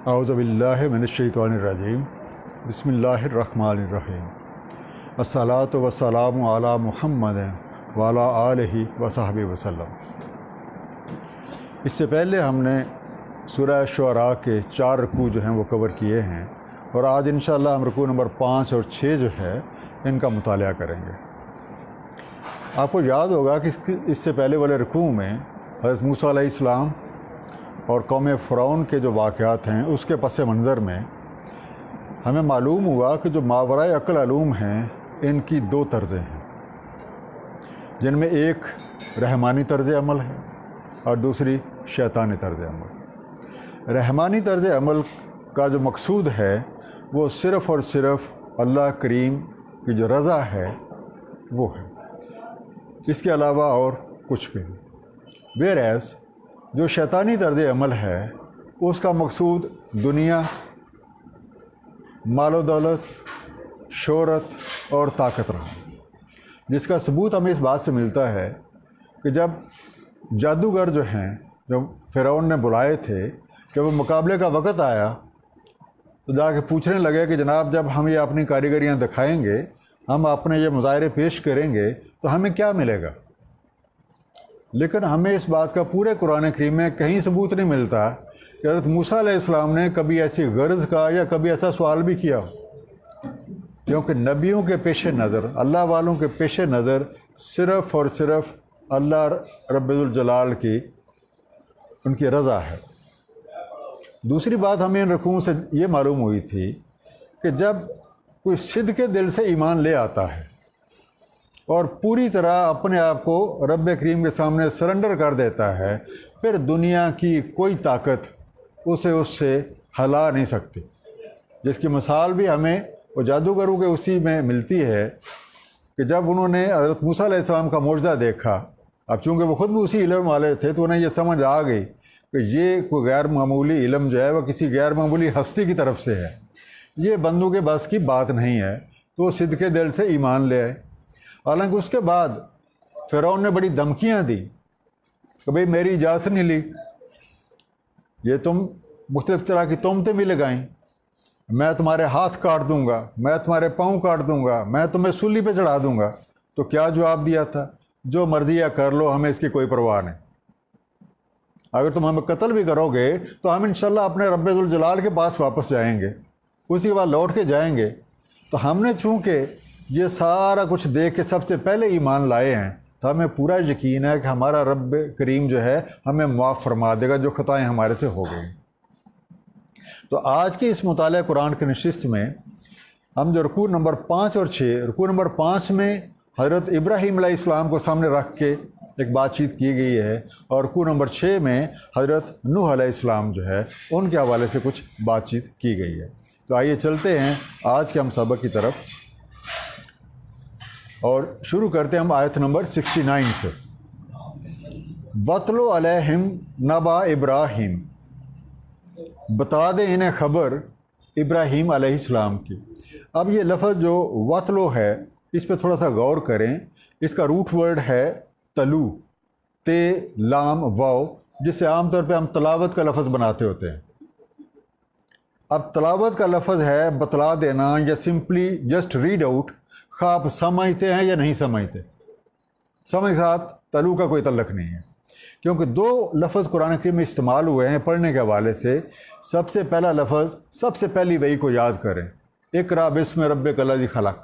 اعوذ باللہ من الشیطان الرجیم بسم اللہ الرحمن الرحیم الصلاۃ والسلام علی محمد وعلی آلہ وصحبہ وسلم۔ اس سے پہلے ہم نے سورہ شعراء کے 4 رکوع جو ہیں وہ کور کیے ہیں، اور آج انشاءاللہ ہم رکوع نمبر 5 اور 6 جو ہے ان کا مطالعہ کریں گے۔ آپ کو یاد ہوگا کہ اس سے پہلے والے رکوع میں حضرت موسیٰ علیہ السلام اور قوم فرعون کے جو واقعات ہیں اس کے پس منظر میں ہمیں معلوم ہوا کہ جو ماورائے عقل علوم ہیں ان کی 2 طرزیں ہیں، جن میں ایک رحمانی طرز عمل ہے اور دوسری شیطانی طرز عمل۔ رحمانی طرز عمل کا جو مقصود ہے وہ صرف اور صرف اللہ کریم کی جو رضا ہے وہ ہے، اس کے علاوہ اور کچھ بھی نہیں۔ ویئر جو شیطانی طرز عمل ہے اس کا مقصود دنیا، مال و دولت، شہرت اور طاقت رہا، جس کا ثبوت ہمیں اس بات سے ملتا ہے کہ جب جادوگر جو ہیں جو فرعون نے بلائے تھے، جب وہ مقابلے کا وقت آیا تو جا کے پوچھنے لگے کہ جناب جب ہم یہ اپنی کاریگریاں دکھائیں گے، ہم اپنے یہ مظاہرے پیش کریں گے تو ہمیں کیا ملے گا؟ لیکن ہمیں اس بات کا پورے قرآن کریم میں کہیں ثبوت نہیں ملتا کہ حضرت موسیٰ علیہ السلام نے کبھی ایسی غرض کا یا کبھی ایسا سوال بھی کیا ہو، کیونکہ نبیوں کے پیش نظر، اللہ والوں کے پیش نظر صرف اور صرف اللہ رب الجلال کی ان کی رضا ہے۔ دوسری بات ہمیں ان رکوعوں سے یہ معلوم ہوئی تھی کہ جب کوئی صدق دل سے ایمان لے آتا ہے اور پوری طرح اپنے آپ کو رب کریم کے سامنے سرنڈر کر دیتا ہے، پھر دنیا کی کوئی طاقت اسے اس سے ہلا نہیں سکتی، جس کی مثال بھی ہمیں وہ جادوگروں کے اسی میں ملتی ہے کہ جب انہوں نے حضرت موسیٰ علیہ السلام کا معجزہ دیکھا، اب چونکہ وہ خود بھی اسی علم والے تھے تو انہیں یہ سمجھ آ گئی کہ یہ کوئی غیر معمولی علم جو ہے وہ کسی غیر معمولی ہستی کی طرف سے ہے، یہ بندوں کے بس کی بات نہیں ہے، تو وہ صدق دل سے ایمان لے آئے۔ حالانکہ اس کے بعد فرعون نے بڑی دھمکیاں دی کہ بھئی میری اجازت نہیں لی، یہ تم مختلف طرح کی تہمتیں بھی لگائیں، میں تمہارے ہاتھ کاٹ دوں گا، میں تمہارے پاؤں کاٹ دوں گا، میں تمہیں سولی پہ چڑھا دوں گا۔ تو کیا جواب دیا تھا؟ جو مرضی کر لو، ہمیں اس کی کوئی پرواہ نہیں، اگر تم ہمیں قتل بھی کرو گے تو ہم انشاءاللہ اپنے رب ذوالجلال کے پاس واپس جائیں گے، اسی کے بعد لوٹ کے جائیں گے۔ تو ہم نے چونکہ یہ سارا کچھ دیکھ کے سب سے پہلے ایمان لائے ہیں تو ہمیں پورا یقین ہے کہ ہمارا رب کریم جو ہے ہمیں معاف فرما دے گا جو خطائیں ہمارے سے ہو گئی۔ تو آج کی اس مطالعہ قرآن کی نشست میں ہم جو رکوع نمبر 5 اور 6، رکوع نمبر 5 میں حضرت ابراہیم علیہ السلام کو سامنے رکھ کے ایک بات چیت کی گئی ہے، اور رکوع نمبر 6 میں حضرت نوح علیہ السلام جو ہے ان کے حوالے سے کچھ بات چیت کی گئی ہے۔ تو آئیے چلتے ہیں آج کے ہم سبق کی طرف، اور شروع کرتے ہیں ہم آیت نمبر 69 سے۔ وَاتْلُ عَلَيْهِمْ نَبَأَ ابراہیم، بتا دیں انہیں خبر ابراہیم علیہ السلام کی۔ اب یہ لفظ جو وَاتْلُ ہے اس پہ تھوڑا سا غور کریں، اس کا روٹ ورڈ ہے تلو، تے لام واو، جس سے عام طور پہ ہم تلاوت کا لفظ بناتے ہوتے ہیں۔ اب تلاوت کا لفظ ہے بتلا دینا یا سمپلی جسٹ ریڈ آؤٹ، خواہ آپ سمجھتے ہیں یا نہیں سمجھتے، سمجھ ساتھ تلو کا کوئی تعلق نہیں ہے، کیونکہ 2 لفظ قرآن کریم میں استعمال ہوئے ہیں پڑھنے کے حوالے سے۔ سب سے پہلا لفظ، سب سے پہلی وحی کو یاد کریں، اقرا بسم ربک الذی خلق۔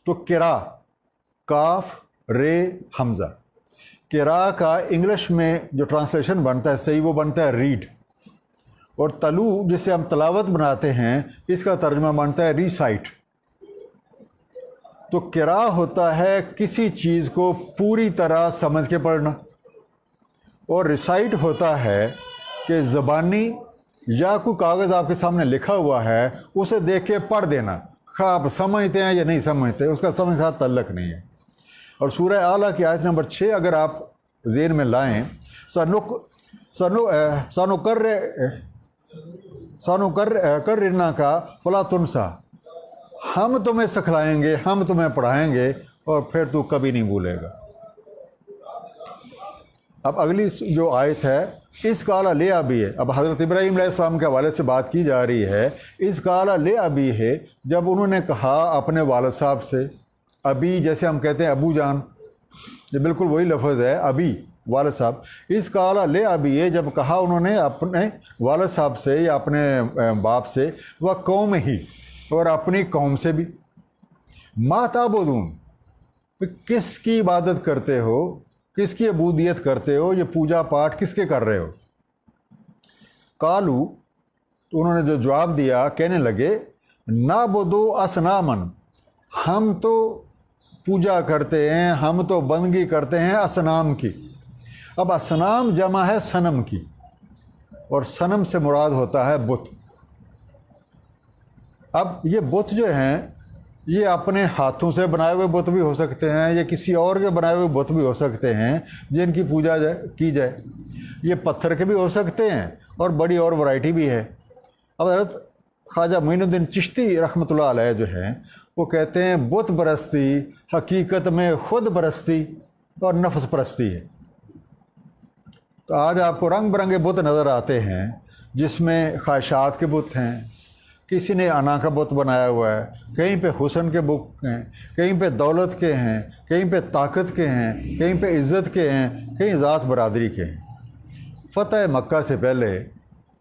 تو قرا، کاف رے حمزہ، قرا کا انگلش میں جو ٹرانسلیشن بنتا ہے صحیح وہ بنتا ہے ریڈ، اور تلو جس سے ہم تلاوت بناتے ہیں اس کا ترجمہ بنتا ہے ریسائٹ۔ تو قرا ہوتا ہے کسی چیز کو پوری طرح سمجھ کے پڑھنا، اور ریسائٹ ہوتا ہے کہ زبانی یا کوئی کاغذ آپ کے سامنے لکھا ہوا ہے اسے دیکھ کے پڑھ دینا، خواہ آپ سمجھتے ہیں یا نہیں سمجھتے، اس کا سمجھ ساتھ تعلق نہیں ہے۔ اور سورہ اعلیٰ کی آیت نمبر 6 اگر آپ ذہن میں لائیں، سَنُقَرِّنَا کا فَلَا تُنْسَا، ہم تمہیں سکھلائیں گے، ہم تمہیں پڑھائیں گے اور پھر تو کبھی نہیں بھولے گا۔ اب اگلی جو آیت ہے اس کالا لے ابی ہے، اب حضرت ابراہیم علیہ السلام کے حوالے سے بات کی جا رہی ہے، اس کالا لے ابی ہے، جب انہوں نے کہا اپنے والد صاحب سے، ابی جیسے ہم کہتے ہیں ابو جان، یہ بالکل وہی لفظ ہے ابی، والد صاحب، اس کالا لے ابی ہے، جب کہا انہوں نے اپنے والد صاحب سے یا اپنے باپ سے، وہ قوم ہی، اور اپنی قوم سے بھی، ما تعبدون، کس کی عبادت کرتے ہو، کس کی عبودیت کرتے ہو، یہ پوجا پاٹ کس کے کر رہے ہو؟ قالو، تو انہوں نے جو جواب دیا، کہنے لگے نعبدو اصنامن، ہم تو پوجا کرتے ہیں، ہم تو بندگی کرتے ہیں اصنام کی۔ اب اصنام جمع ہے صنم کی، اور صنم سے مراد ہوتا ہے بت۔ اب یہ بت جو ہیں یہ اپنے ہاتھوں سے بنائے ہوئے بت بھی ہو سکتے ہیں، یا کسی اور کے بنائے ہوئے بت بھی ہو سکتے ہیں جن کی پوجا کی جائے، یہ پتھر کے بھی ہو سکتے ہیں، اور بڑی اور ورائٹی بھی ہے۔ اب حضرت خواجہ معین الدین چشتی رحمۃ اللہ علیہ جو ہیں وہ کہتے ہیں بت پرستی حقیقت میں خود پرستی اور نفس پرستی ہے۔ تو آج آپ کو رنگ برنگے بت نظر آتے ہیں، جس میں خواہشات کے بت ہیں، کسی نے انا کا بت بنایا ہوا ہے، کہیں پہ حسن کے بت ہیں، کہیں پہ دولت کے ہیں، کہیں پہ طاقت کے ہیں، کہیں پہ عزت کے ہیں، کہیں ذات برادری کے ہیں۔ فتح مکہ سے پہلے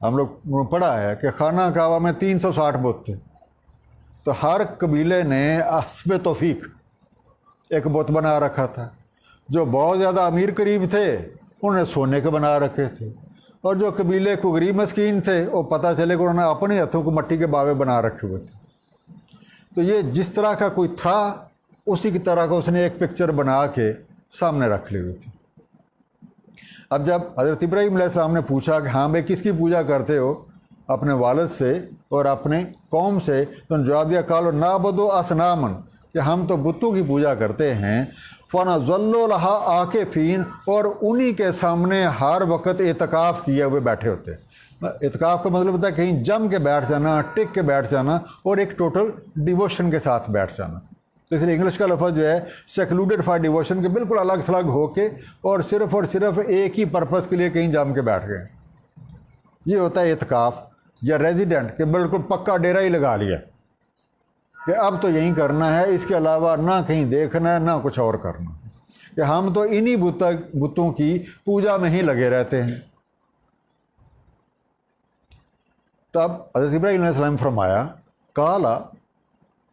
ہم لوگ پڑھا ہے کہ خانہ کعبہ میں 360 بت تھے، تو ہر قبیلے نے حسب توفیق ایک بت بنا رکھا تھا۔ جو بہت زیادہ امیر قریب تھے انہوں نے سونے کے بنا رکھے تھے، اور جو قبیلے کو غریب مسکین تھے وہ پتہ چلے کہ انہوں نے اپنے ہاتھوں کو مٹی کے باوے بنا رکھے ہوئے تھے۔ تو یہ جس طرح کا کوئی تھا اسی کی طرح کا اس نے ایک پکچر بنا کے سامنے رکھ لی ہوئی تھی۔ اب جب حضرت ابراہیم علیہ السلام نے پوچھا کہ ہاں بھائی کس کی پوجا کرتے ہو، اپنے والد سے اور اپنے قوم سے، تو انہوں نے جواب دیا قالوا نعبد اصناما، کہ ہم تو بتوں کی پوجا کرتے ہیں، فنظل لها عاکفین، اور انہی کے سامنے ہر وقت اعتکاف کیے ہوئے بیٹھے ہوتے ہیں۔ اعتکاف کا مطلب ہوتا ہے کہیں جم کے بیٹھ جانا، ٹک کے بیٹھ جانا، اور ایک ٹوٹل ڈیووشن کے ساتھ بیٹھ جانا۔ تو اس لیے انگلش کا لفظ جو ہے سیکلوڈیڈ فار ڈیووشن کے بالکل الگ تھلگ ہو کے اور صرف ایک ہی پرپس کے لیے کہیں جم کے بیٹھ گئے، یہ ہوتا ہے اعتکاف یا ریزیڈنٹ، کہ بالکل پکا ڈیرا ہی لگا لیا کہ اب تو یہیں کرنا ہے، اس کے علاوہ نہ کہیں دیکھنا ہے نہ کچھ اور کرنا ہے، کہ ہم تو انہی بتوں کی پوجا میں ہی لگے رہتے ہیں۔ تب حضرت ابراہیم علیہ السلام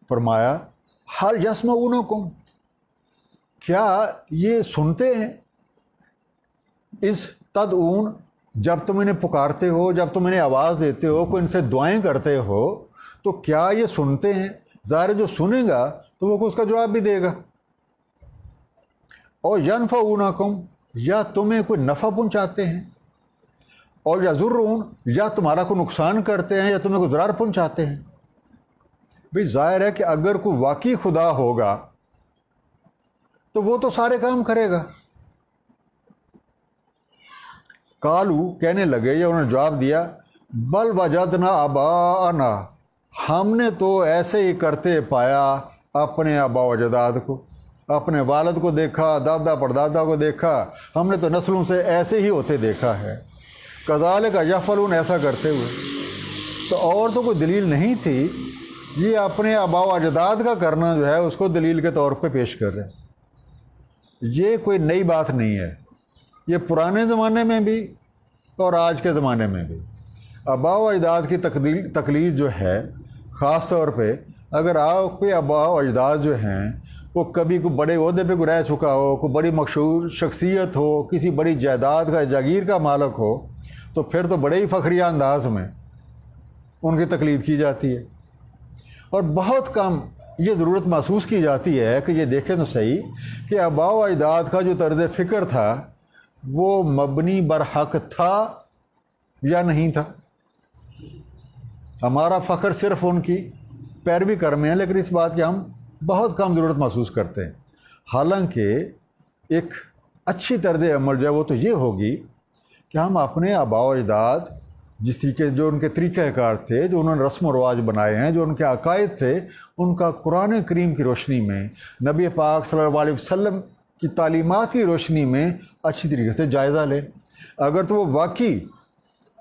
فرمایا حل یسمعونکم، کیا یہ سنتے ہیں، اس تدعون، جب تم انہیں پکارتے ہو، جب تم انہیں آواز دیتے ہو، کوئی ان سے دعائیں کرتے ہو، تو کیا یہ سنتے ہیں؟ ظاہر جو سنے گا تو وہ اس کا جواب بھی دے گا۔ اور ینفعونکم، یا تمہیں کوئی نفع پہنچاتے ہیں، اور یضرون، یا تمہارا کوئی نقصان کرتے ہیں یا تمہیں کوئی ضرر پہنچاتے ہیں۔ بھئی ظاہر ہے کہ اگر کوئی واقعی خدا ہوگا تو وہ تو سارے کام کرے گا۔ قالو، کہنے لگے یا انہوں نے جواب دیا بل وجدنا آباءنا، ہم نے تو ایسے ہی کرتے پایا اپنے آباء و اجداد کو، اپنے والد کو دیکھا، دادا پردادا کو دیکھا، ہم نے تو نسلوں سے ایسے ہی ہوتے دیکھا ہے، کذالک یفعلون، ایسا کرتے ہوئے۔ تو اور تو کوئی دلیل نہیں تھی، یہ اپنے آباء و اجداد کا کرنا جو ہے اس کو دلیل کے طور پہ پیش کر رہے ہیں۔ یہ کوئی نئی بات نہیں ہے، یہ پرانے زمانے میں بھی اور آج کے زمانے میں بھی آباء و اجداد کی تقلید جو ہے، خاص طور پہ اگر آپ کے آباء و اجداد جو ہیں وہ کبھی کوئی بڑے عہدے پہ رہ چکا ہو، کوئی بڑی مشہور شخصیت ہو، کسی بڑی جائیداد کا جاگیر کا مالک ہو، تو پھر تو بڑے ہی فخریہ انداز میں ان کی تقلید کی جاتی ہے، اور بہت کم یہ ضرورت محسوس کی جاتی ہے کہ یہ دیکھیں تو صحیح کہ آباء و اجداد کا جو طرز فکر تھا وہ مبنی بر حق تھا یا نہیں تھا۔ ہمارا فخر صرف ان کی پیروی کر میں ہے، لیکن اس بات کی ہم بہت کم ضرورت محسوس کرتے ہیں۔ حالانکہ ایک اچھی طرز عمل جو ہے وہ تو یہ ہوگی کہ ہم اپنے آباء و اجداد جس طریقے جو ان کے طریقہ کار تھے، جو انہوں نے رسم و رواج بنائے ہیں، جو ان کے عقائد تھے، ان کا قرآن کریم کی روشنی میں، نبی پاک صلی اللہ علیہ وسلم کی تعلیمات کی روشنی میں اچھی طریقے سے جائزہ لیں۔ اگر تو وہ واقعی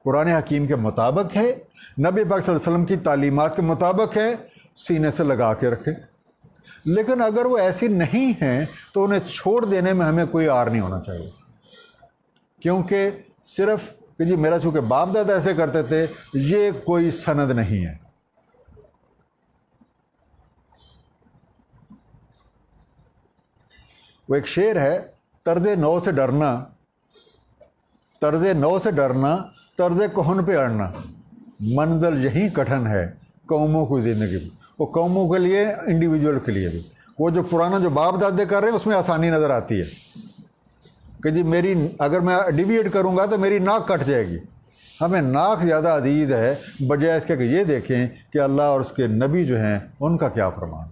قرآن حکیم کے مطابق ہے، نبی پاک صلی اللہ علیہ وسلم کی تعلیمات کے مطابق ہے، سینے سے لگا کے رکھیں۔ لیکن اگر وہ ایسی نہیں ہیں تو انہیں چھوڑ دینے میں ہمیں کوئی عار نہیں ہونا چاہیے، کیونکہ صرف کہ جی میرا چونکہ باپ دادا ایسے کرتے تھے، یہ کوئی سند نہیں ہے۔ وہ ایک شعر ہے، طرز نو سے ڈرنا، طرز نو سے ڈرنا، طرز کہن پہ اڑنا، منزل یہی کٹھن ہے قوموں کی زندگی میں۔ وہ قوموں کے لیے، انڈیویجول کے لیے بھی، وہ جو پرانا جو باپ دادے کر رہے ہیں اس میں آسانی نظر آتی ہے کہ جی میری اگر میں ڈیویٹ کروں گا تو میری ناک کٹ جائے گی۔ ہمیں ناک زیادہ عزیز ہے بجائے اس کے کہ یہ دیکھیں کہ اللہ اور اس کے نبی جو ہیں ان کا کیا فرمان۔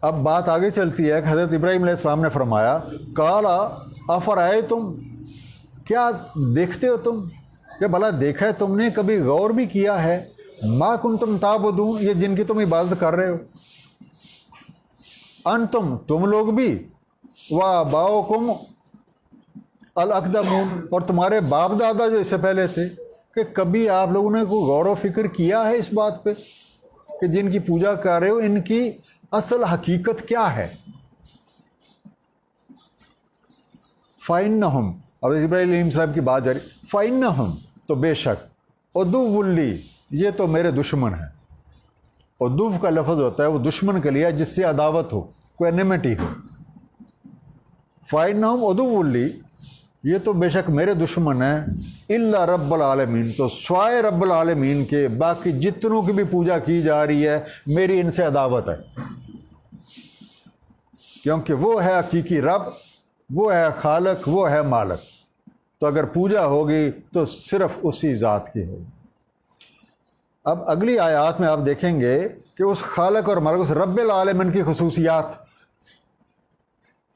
اب بات آگے چلتی ہے کہ حضرت ابراہیم علیہ السلام نے فرمایا، قالا افرأیتم، کیا دیکھتے ہو تم، کہ بھلا دیکھا ہے تم نے، کبھی غور بھی کیا ہے، ما کنتم تعبدون، یہ جن کی تم عبادت کر رہے ہو، انتم، تم لوگ بھی، وآباؤکم الاقدمون، اور تمہارے باپ دادا جو اس سے پہلے تھے، کہ کبھی آپ لوگوں نے کوئی غور و فکر کیا ہے اس بات پہ کہ جن کی پوجا کر رہے ہو ان کی اصل حقیقت کیا ہے؟ فَإِنَّهُمْ، اب ابراہیم علیہ السلام کی بات جاری، فَإِنَّهُمْ، تو بے شک، عدو لی، یہ تو میرے دشمن ہیں۔ عدو کا لفظ ہوتا ہے وہ دشمن کے لیے جس سے عداوت ہو، کوئی انیمٹی ہو۔ فَإِنَّهُمْ عدو لی، یہ تو بے شک میرے دشمن ہیں، الا رب العالمین، تو سوائے رب العالمین کے باقی جتنوں کی بھی پوجا کی جا رہی ہے میری ان سے عداوت ہے، کیونکہ وہ ہے حقیقی رب، وہ ہے خالق، وہ ہے مالک، تو اگر پوجا ہوگی تو صرف اسی ذات کی ہوگی۔ اب اگلی آیات میں آپ دیکھیں گے کہ اس خالق اور مالک، اس رب العالمین کی خصوصیات،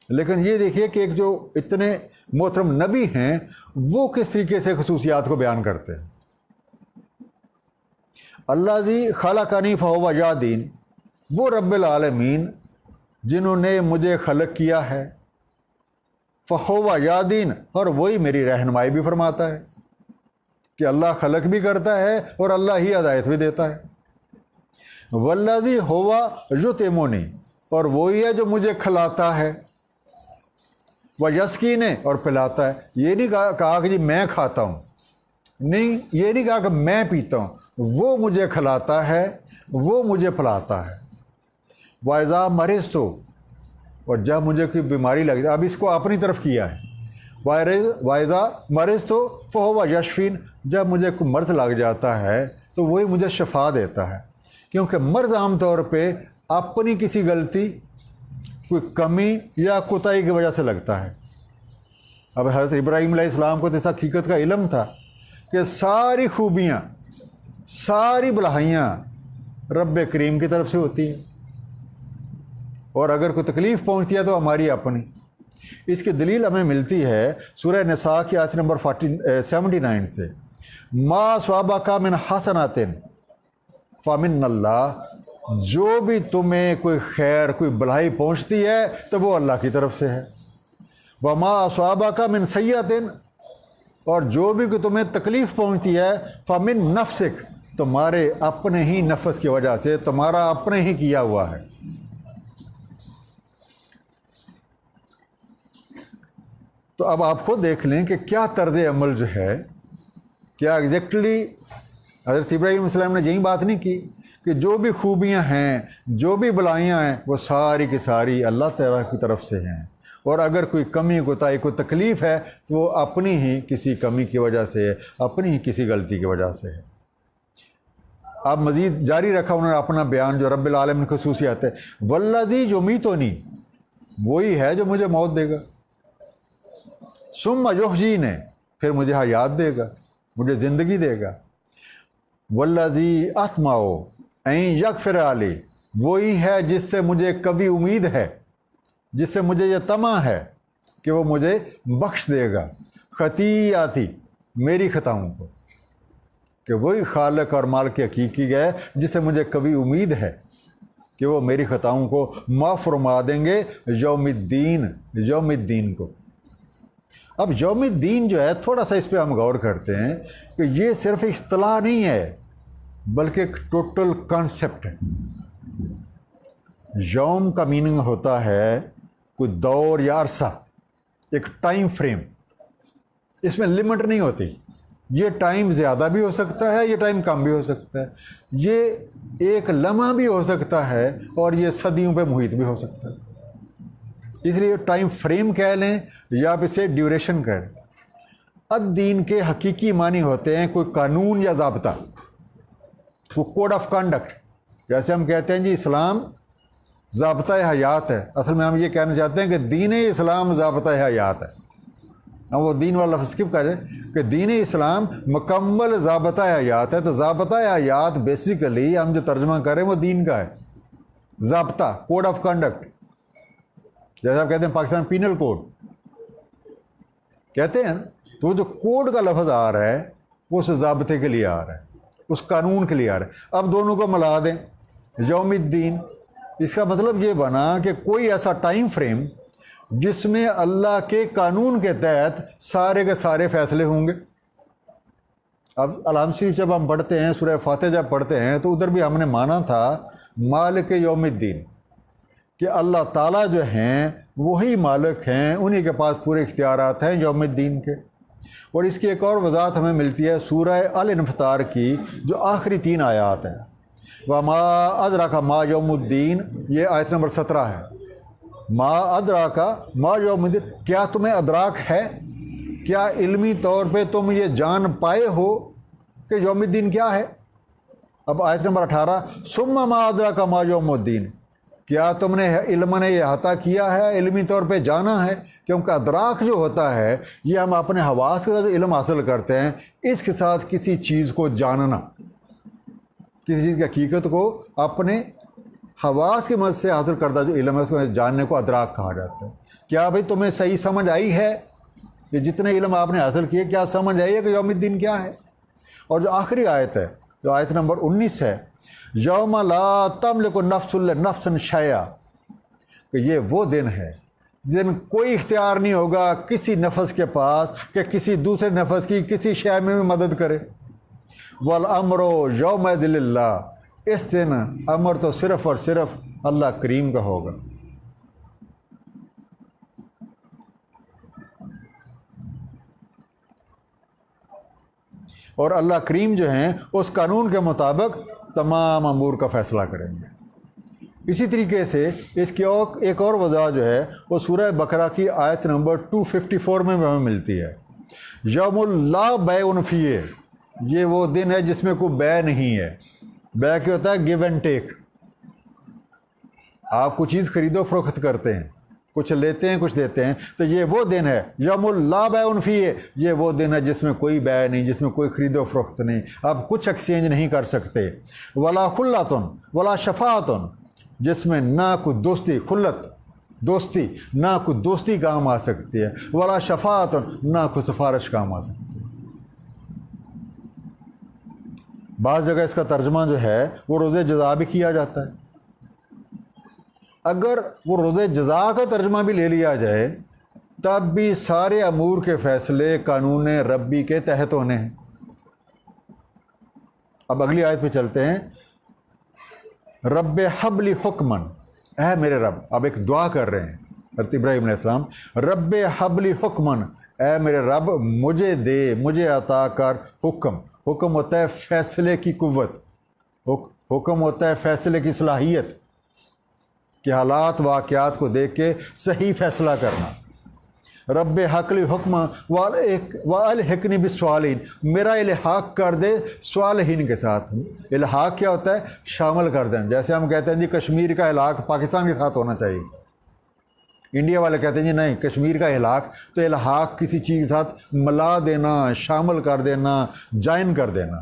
لیکن یہ دیکھیے کہ ایک جو اتنے محترم نبی ہیں وہ کس طریقے سے خصوصیات کو بیان کرتے ہیں۔ اللہ ذی خلقنی فہو یہدین، وہ رب العالمین جنہوں نے مجھے خلق کیا ہے، فہو یہدین، اور وہی میری رہنمائی بھی فرماتا ہے، کہ اللہ خلق بھی کرتا ہے اور اللہ ہی ہدایت بھی دیتا ہے۔ والذی ہوا یطعمنی، اور وہی ہے جو مجھے کھلاتا ہے، ویسقینی، اور پلاتا ہے۔ یہ نہیں کہا کہ جی میں کھاتا ہوں، نہیں، یہ نہیں کہا کہ میں پیتا ہوں، وہ مجھے کھلاتا ہے، وہ مجھے پلاتا ہے۔ وَإِذَا مَرِضْتُ، اور جب مجھے کوئی بیماری لگتی ہے، اب اس کو اپنی طرف کیا ہے، وَإِذَا مَرِضْتُ فَهُوَ یشفین، جب مجھے کوئی مرض لگ جاتا ہے تو وہی مجھے شفا دیتا ہے، کیونکہ مرض عام طور پہ اپنی کسی غلطی، کوئی کمی یا کوتاہی کی وجہ سے لگتا ہے۔ اب حضرت ابراہیم علیہ السلام کو تو اس حقیقت کا علم تھا کہ ساری خوبیاں، ساری بھلائیاں رب کریم کی طرف سے ہوتی ہیں، اور اگر کوئی تکلیف پہنچتی ہے تو ہماری اپنی۔ اس کی دلیل ہمیں ملتی ہے سورہ نساء کی آیت نمبر 79 سے، ما اصابک من حسنۃ فمن اللہ، جو بھی تمہیں کوئی خیر، کوئی بھلائی پہنچتی ہے تو وہ اللہ کی طرف سے ہے۔ وما اصابک من سیئۃ، اور جو بھی کوئی تمہیں تکلیف پہنچتی ہے، فمن نفسک، تمہارے اپنے ہی نفس کی وجہ سے، تمہارا اپنے ہی کیا ہوا ہے۔ تو اب آپ خود دیکھ لیں کہ کیا طرز عمل جو ہے، کیا ایگزیکٹلی حضرت ابراہیم علیہ السلام نے یہی بات نہیں کی کہ جو بھی خوبیاں ہیں، جو بھی بلائیاں ہیں، وہ ساری کی ساری اللہ تعالیٰ کی طرف سے ہیں، اور اگر کوئی کمی، کوتاہی، کوئی تکلیف ہے تو وہ اپنی ہی کسی کمی کی وجہ سے ہے، اپنی ہی کسی غلطی کی وجہ سے ہے۔ اب مزید جاری رکھا انہوں نے اپنا بیان جو رب العالمین کی خصوصیات ہے، والذی یمیتنی، وہی ہے جو مجھے موت دے گا، ثم یحیینی، پھر مجھے حیات دے گا، مجھے زندگی دے گا، والذی اطمع ان یغفر لی، وہی ہے جس سے مجھے کبھی امید ہے، جس سے مجھے یہ طمع ہے کہ وہ مجھے بخش دے گا، خطیئاتی، میری خطاؤں کو، کہ وہی خالق اور مالک حقیقی ہے جس سے مجھے کبھی امید ہے کہ وہ میری خطاؤں کو معاف فرما دیں گے یوم الدین، یوم الدین کو۔ اب یوم الدین جو ہے تھوڑا سا اس پہ ہم غور کرتے ہیں کہ یہ صرف اصطلاح نہیں ہے بلکہ ایک ٹوٹل کانسیپٹ ہے. یوم کا میننگ ہوتا ہے کوئی دور یا عرصہ، ایک ٹائم فریم. اس میں لمٹ نہیں ہوتی. یہ ٹائم زیادہ بھی ہو سکتا ہے، یہ ٹائم کم بھی ہو سکتا ہے، یہ ایک لمحہ بھی ہو سکتا ہے اور یہ صدیوں پہ محیط بھی ہو سکتا ہے. اس لیے ٹائم فریم کہہ لیں یا آپ اسے ڈیوریشن کہہ لیں. الدین کے حقیقی معنی ہوتے ہیں کوئی قانون یا ضابطہ، وہ کوڈ آف کنڈکٹ. جیسے ہم کہتے ہیں جی اسلام ضابطۂ حیات ہے، اصل میں ہم یہ کہنا چاہتے ہیں کہ دین اسلام ضابطۂ حیات ہے. ہم وہ دین والا لفظ اسکپ کریں کہ دین اسلام مکمل ضابطۂ حیات ہے. تو ضابطۂ حیات بیسیکلی ہم جو ترجمہ کریں وہ دین کا ہے. ضابطہ، کوڈ آف کنڈکٹ، جیسے آپ کہتے ہیں پاکستان پینل کوڈ کہتے ہیں، تو جو کوڈ کا لفظ آ رہا ہے وہ اس ضابطے کے لیے آ رہا ہے، اس قانون کے لیے آ رہا ہے. اب دونوں کو ملا دیں، یوم الدین، اس کا مطلب یہ بنا کہ کوئی ایسا ٹائم فریم جس میں اللہ کے قانون کے تحت سارے کے سارے فیصلے ہوں گے. اب الحمد شریف جب ہم پڑھتے ہیں، سورہ فاتحہ جب پڑھتے ہیں، تو ادھر بھی ہم نے مانا تھا مالک یوم الدین، کہ اللہ تعالیٰ جو ہیں وہی مالک ہیں، انہی کے پاس پورے اختیارات ہیں یوم الدین کے. اور اس کی ایک اور وضاحت ہمیں ملتی ہے سورہ الانفطار کی جو آخری 3 آیات ہیں. وما ادراک ما یوم الدین، یہ آیت نمبر 17 ہے. ما ادراک ما یوم الدین، کیا تمہیں ادراک ہے، کیا علمی طور پہ تم یہ جان پائے ہو کہ یوم الدین کیا ہے. اب آیت نمبر 18، ثم ما ادراک ما یوم الدین، کیا تم نے علم نے یہ احاطہ کیا ہے، علمی طور پہ جانا ہے. کیونکہ ادراک جو ہوتا ہے یہ ہم اپنے حواس کے ساتھ جو علم حاصل کرتے ہیں، اس کے ساتھ کسی چیز کو جاننا، کسی چیز کی حقیقت کو اپنے حواس کی مدد سے حاصل کردہ جو علم ہے اس کو جاننے کو ادراک کہا جاتا ہے. کیا بھئی تمہیں صحیح سمجھ آئی ہے کہ جتنے علم آپ نے حاصل کیے، کیا سمجھ آئی ہے کہ یوم الدین کیا ہے. اور جو آخری آیت ہے، جو آیت نمبر 19 ہے، یوم لا تملک نفس لنفس شیئا، کہ یہ وہ دن ہے جن کوئی اختیار نہیں ہوگا کسی نفس کے پاس کہ کسی دوسرے نفس کی کسی شے میں بھی مدد کرے. والامر یومئذ للہ، اس دن امر تو صرف اور صرف اللہ کریم کا ہوگا. اور اللہ کریم جو ہیں اس قانون کے مطابق تمام امور کا فیصلہ کریں گے. اسی طریقے سے اس کی ایک اور وضاحت جو ہے وہ سورہ بقرہ کی آیت نمبر 254 میں ہمیں ملتی ہے. یوم لا بیع فیہ، یہ وہ دن ہے جس میں کوئی بیع نہیں ہے. بیع کیا ہوتا ہے؟ Give and take. آپ کچھ چیز خرید و فروخت کرتے ہیں، کچھ لیتے ہیں کچھ دیتے ہیں، تو یہ وہ دن ہے یوم لا بیع فیہ، یہ وہ دن ہے جس میں کوئی بیع نہیں، جس میں کوئی خرید و فروخت نہیں، آپ کچھ ایکسچینج نہیں کر سکتے. ولا خلۃ ولا شفاعۃ، جس میں نہ کوئی دوستی، خلت دوستی، نہ کوئی دوستی کام آ سکتی ہے، ولا شفاعۃ، نہ کوئی سفارش کام آ سکتی ہے. بعض جگہ اس کا ترجمہ جو ہے وہ روز جزا بھی کیا جاتا ہے. اگر وہ روز جزا کا ترجمہ بھی لے لیا جائے تب بھی سارے امور کے فیصلے قانون ربی کے تحت ہونے ہیں. اب اگلی آیت پہ چلتے ہیں. رب حب لی حکمن، اے میرے رب، اب ایک دعا کر رہے ہیں حضرت ابراہیم علیہ السلام. رب حب لی حکمن، اے میرے رب مجھے دے، مجھے عطا کر حکم. حکم ہوتا ہے فیصلے کی قوت، حکم ہوتا ہے فیصلے کی صلاحیت، کہ حالات واقعات کو دیکھ کے صحیح فیصلہ کرنا. رب حق لی حکم والحقنی بالصالحین، میرا الحاق کر دے صالحین کے ساتھ. الحاق کیا ہوتا ہے؟ شامل کر دیں. جیسے ہم کہتے ہیں جی کشمیر کا الحاق پاکستان کے ساتھ ہونا چاہیے، انڈیا والے کہتے ہیں جی نہیں، کشمیر کا الحاق، تو الحاق کسی چیز کے ساتھ ملا دینا، شامل کر دینا، جائن کر دینا.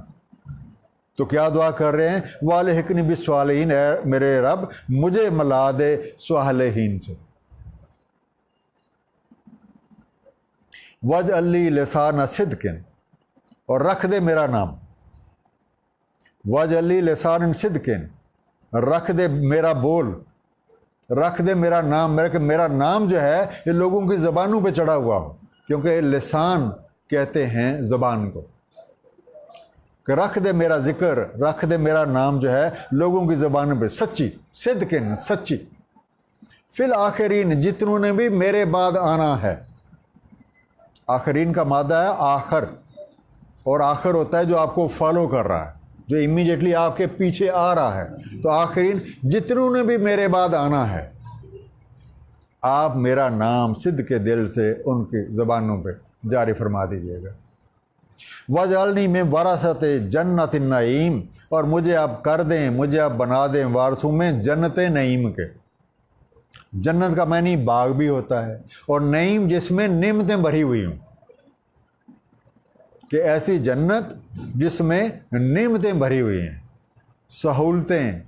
تو کیا دعا کر رہے ہیں؟ والحقنی بالصالحین، اے میرے رب مجھے ملا دے صالحین سے. واجعل لی لسان صدق، اور رکھ دے میرا نام. واجعل لی لسان صدق، رکھ دے میرا بول، رکھ دے میرا نام. میرا نام جو ہے یہ لوگوں کی زبانوں پہ چڑھا ہوا ہو، کہ کیونکہ لسان کہتے ہیں زبان کو کہ رکھ دے میرا ذکر، رکھ دے میرا نام جو ہے لوگوں کی زبان پہ، سچی صدقن، سچی، فی الآخرین، جتنوں نے بھی میرے بعد آنا ہے۔ آخرین کا مادہ ہے آخر، اور آخر ہوتا ہے جو آپ کو فالو کر رہا ہے، جو امیجیٹلی آپ کے پیچھے آ رہا ہے۔ تو آخرین جتنوں نے بھی میرے بعد آنا ہے، آپ میرا نام صدق کے دل سے ان کی زبانوں پہ جاری فرما دیجیے گا۔ وَجْعَلْنِي مِنْ وَرَثَةِ جَنَّةِ النَّعِيمِ، اور مجھے آپ کر دیں، مجھے آپ بنا دیں وارثوں میں جنت نعیم کے۔ جنت کا معنی باغ بھی ہوتا ہے، اور نعیم جس میں نعمتیں بھری ہوئی ہوں، کہ ایسی جنت جس میں نعمتیں بھری ہوئی ہیں، سہولتیں،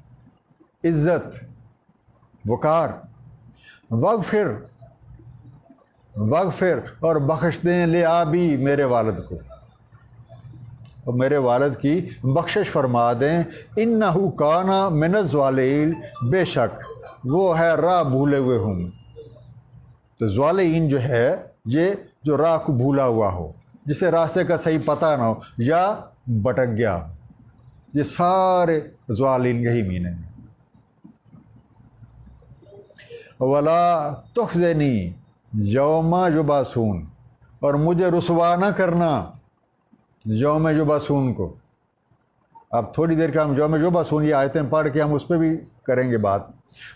عزت، وقار۔ وغفر اور بخش دیں لے آبی، میرے والد کو، اور میرے والد کی بخشش فرما دیں۔ انہو کانا من الظالین، بے شک وہ ہے راہ بھولے ہوئے ہوں۔ تو ظالین جو ہے یہ جو راہ کو بھولا ہوا ہو، جسے راستے کا صحیح پتہ نہ ہو یا بھٹک گیا، یہ سارے ظالین یہی مینیں ہیں۔ وَلَا تُخْزِنِي یوم یبعثون، اور مجھے رسوا نہ کرنا یوم یبعثون کو۔ اب تھوڑی دیر کا ہم یوم یبعثون یہ آیتیں پڑھ کے ہم اس پہ بھی کریں گے بات۔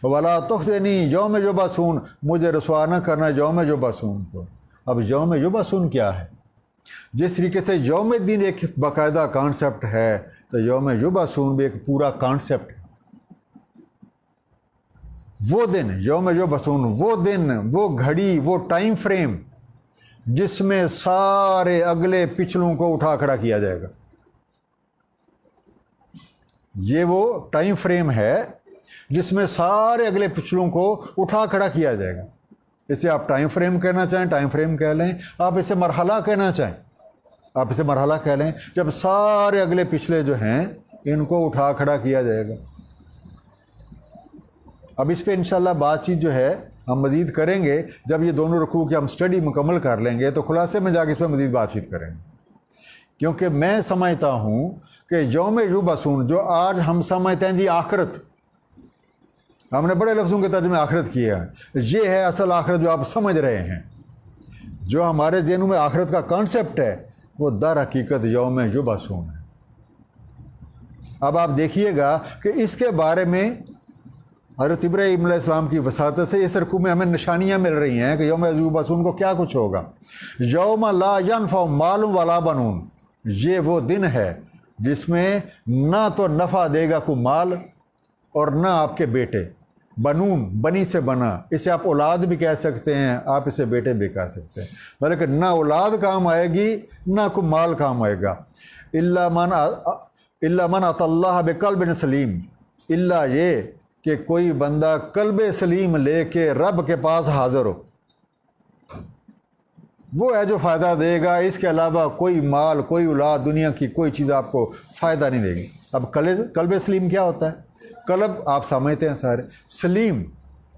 وَلَا تُخْزِنِي یوم یبعثون، مجھے رسوا نہ کرنا یوم یبعثون کو۔ اب یوم یبعثون کیا ہے؟ جس طریقے سے یوم الدین ایک باقاعدہ کانسیپٹ ہے، تو یوم یبعثون بھی ایک پورا کانسیپٹ ہے۔ وہ دن، یوم یبعثون، وہ دن، وہ گھڑی، وہ ٹائم فریم جس میں سارے اگلے پچھلوں کو اٹھا کھڑا کیا جائے گا۔ یہ وہ ٹائم فریم ہے جس میں سارے اگلے پچھلوں کو اٹھا کھڑا کیا جائے گا۔ اسے آپ ٹائم فریم کہنا چاہیں ٹائم فریم کہہ لیں، آپ اسے مرحلہ کہنا چاہیں آپ اسے مرحلہ کہہ لیں، جب سارے اگلے پچھلے جو ہیں ان کو اٹھا کھڑا کیا جائے گا۔ اب اس پہ انشاءاللہ بات چیت جو ہے ہم مزید کریں گے، جب یہ دونوں رکوع کی ہم سٹڈی مکمل کر لیں گے تو خلاصے میں جا کے اس پہ مزید بات چیت کریں گے۔ کیونکہ میں سمجھتا ہوں کہ یوم یبعثون جو آج ہم سمجھتے ہیں جی آخرت، ہم نے بڑے لفظوں کے ترجمے آخرت کیا ہے، یہ ہے اصل آخرت جو آپ سمجھ رہے ہیں۔ جو ہمارے ذہنوں میں آخرت کا کانسیپٹ ہے وہ در حقیقت یوم یبعثون ہے۔ اب آپ دیکھیے گا کہ اس کے بارے میں حضرت ابراہیم علیہ السلام کی وساطت سے اس رکوع میں ہمیں نشانیاں مل رہی ہیں کہ یوم یبعثون کو کیا کچھ ہوگا۔ یوم لا ینفع مال ولا بنون، یہ وہ دن ہے جس میں نہ تو نفع دے گا کوئی مال اور نہ آپ کے بیٹے۔ بنون، بنی سے بنا، اسے آپ اولاد بھی کہہ سکتے ہیں، آپ اسے بیٹے بھی کہہ سکتے ہیں، بلکہ نہ اولاد کام آئے گی نہ کوئی مال کام آئے گا۔ الا من اتی اللہ بقلب سلیم، الا یہ کہ کوئی بندہ قلب سلیم لے کے رب کے پاس حاضر ہو، وہ ہے جو فائدہ دے گا۔ اس کے علاوہ کوئی مال، کوئی اولاد، دنیا کی کوئی چیز آپ کو فائدہ نہیں دے گی۔ اب قلب سلیم کیا ہوتا ہے؟ قلب آپ سمجھتے ہیں سارے، سلیم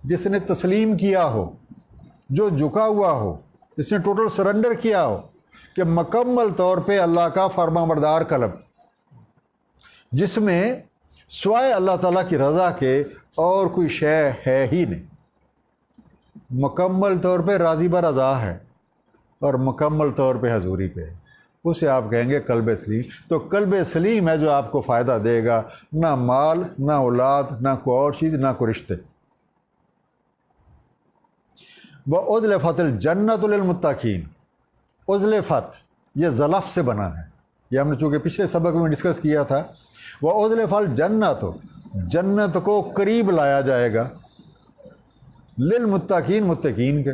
جس نے تسلیم کیا ہو، جو جھکا ہوا ہو، جس نے ٹوٹل سرنڈر کیا ہو، کہ مکمل طور پہ اللہ کا فرما بردار قلب، جس میں سوائے اللہ تعالیٰ کی رضا کے اور کوئی شے ہے ہی نہیں، مکمل طور پہ راضی برضا ہے اور مکمل طور پہ حضوری پہ ہے، اسے آپ کہیں گے قلب سلیم۔ تو قلب سلیم ہے جو آپ کو فائدہ دے گا، نہ مال، نہ اولاد، نہ کوئی اور چیز، نہ کوئی رشتے۔ وَأُزْلِفَتِ الْجَنَّةُ لِلْمُتَّقِينَ، ازلفت یہ ظلف سے بنا ہے، یہ ہم نے چونکہ پچھلے سبق میں ڈسکس کیا تھا۔ وَأُزْلِفَ الْجَنَّةُ، جنت کو قریب لایا جائے گا، للمتقین، متقین کے،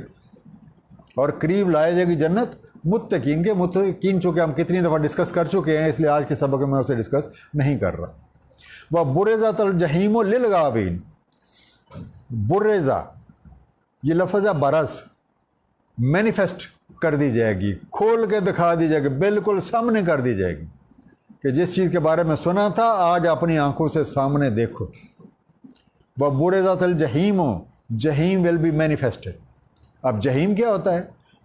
اور قریب لائی جائے گی جنت متقین کے۔ متقین چونکہ ہم کتنی دفعہ ڈسکس کر چکے ہیں، اس لیے آج کے سبق میں اسے ڈسکس نہیں کر رہا۔ وَبُرِزَتِ الْجَحِیمُ لِلْغَاوِینَ، برزہ یہ لفظ ہے برز، مینیفیسٹ کر دی جائے گی، کھول کے دکھا دی جائے گی، بالکل سامنے کر دی جائے گی، کہ جس چیز کے بارے میں سنا تھا آج اپنی آنکھوں سے سامنے دیکھو۔ وَبُرِزَتِ الْجَحِیمُ، جہیم ول بی مینیفیسٹڈ۔ اب جہیم کیا ہوتا ہے؟